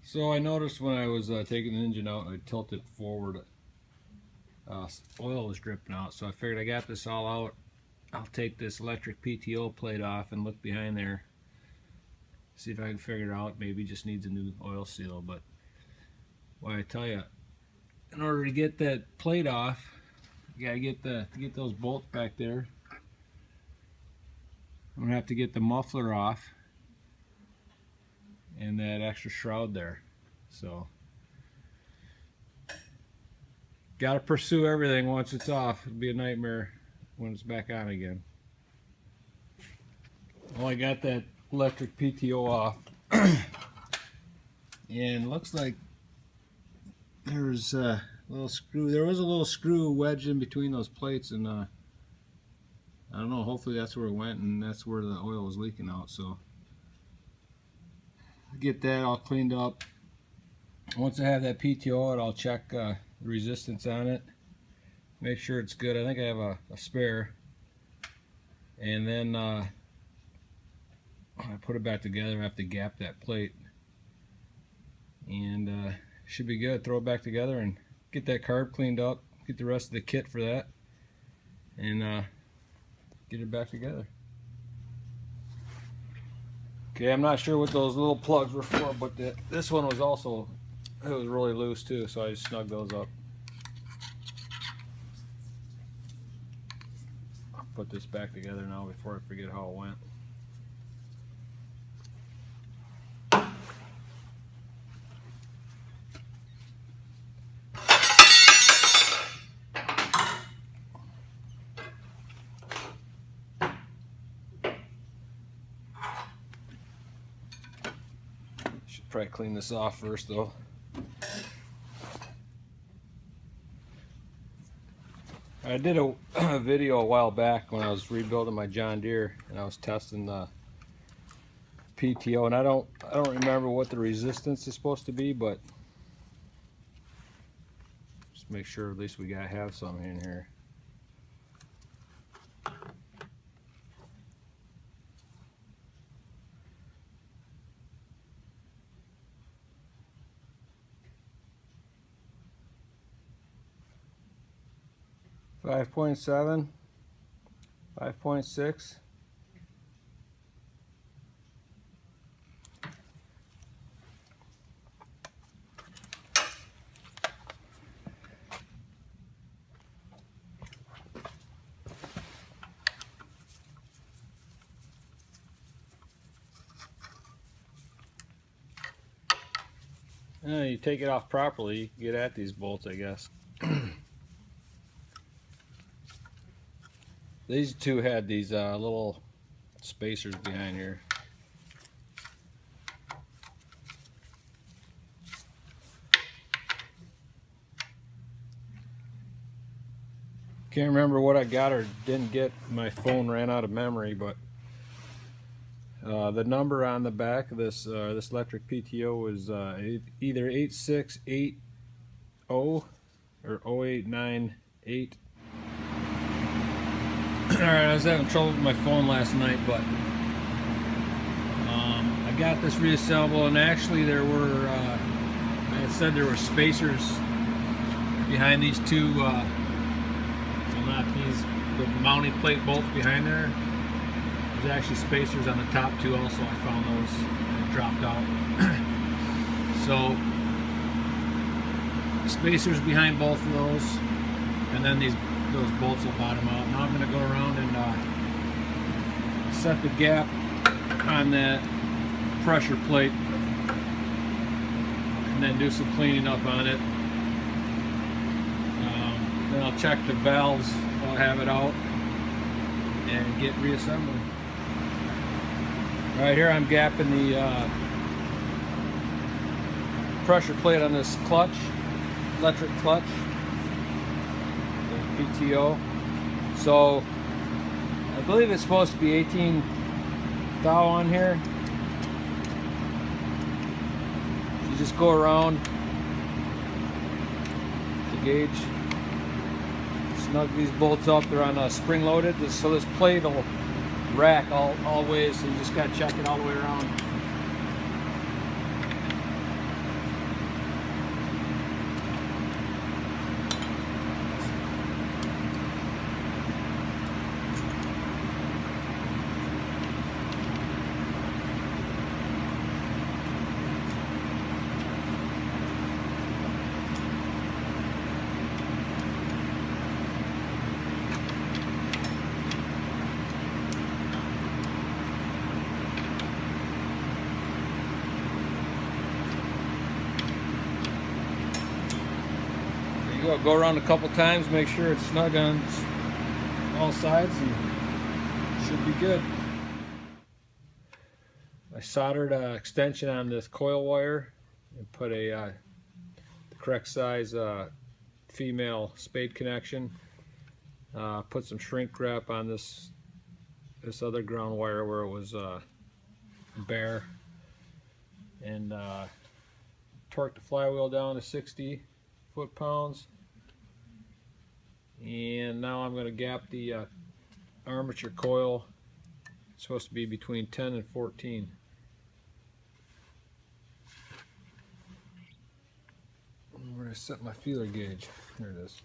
So I noticed when I was taking the engine out, I tilted forward, oil was dripping out. So I figured I got this all out. I'll take this electric PTO plate off and look behind there, see if I can figure it out. Maybe it just needs a new oil seal. But why, I tell you, in order to get that plate off, you gotta get those bolts back there. I'm gonna have to get the muffler off and that extra shroud there. So gotta pursue everything once it's off. It'll be a nightmare when it's back on again. Well, I got that electric PTO off and looks like there's a little screw. There was a little screw wedged in between those plates, and I don't know, hopefully that's where it went and that's where the oil was leaking out. So get that all cleaned up. Once I have that PTO out, I'll check the resistance on it, make sure it's good. I think I have a spare, and then I put it back together. I have to gap that plate, and should be good. Throw it back together and get that carb cleaned up, get the rest of the kit for that, and get it back together. Okay, I'm not sure what those little plugs were for, but this one was also, it was really loose too, so I just snugged those up. I'll put this back together now before I forget how it went. Probably clean this off first though. I did a video a while back when I was rebuilding my John Deere and I was testing the PTO, and I don't remember what the resistance is supposed to be, but just make sure at least we gotta have some in here. .7, 5.6. You take it off properly, you can get at these bolts, I guess. These two had these little spacers behind here. Can't remember what I got or didn't get. My phone ran out of memory, but the number on the back of this this electric PTO was either 8680 or 0898. Alright, I was having trouble with my phone last night, but I got this reassembled, and actually there were, I had said there were spacers behind these two, well, not these, the mounting plate bolts behind there. There's actually spacers on the top too also. I found those and dropped out. So, spacers behind both of those, and then those bolts will bottom out. Now I'm going to go around and set the gap on that pressure plate and then do some cleaning up on it. Then I'll check the valves while I have it out and get reassembling. Right here I'm gapping the pressure plate on this clutch, electric clutch. PTO. So I believe it's supposed to be 18 thou on here. You just go around the gauge, snug these bolts up. They're on spring loaded, so this plate will rack all ways, so you just got to check it all the way around. Go around a couple times, make sure it's snug on all sides, and should be good. I soldered an extension on this coil wire and put the correct size female spade connection. Put some shrink wrap on this other ground wire where it was bare, and torque the flywheel down to 60 foot-pounds. And now I'm going to gap the armature coil. It's supposed to be between 10 and 14. Where did I set my feeler gauge? There it is.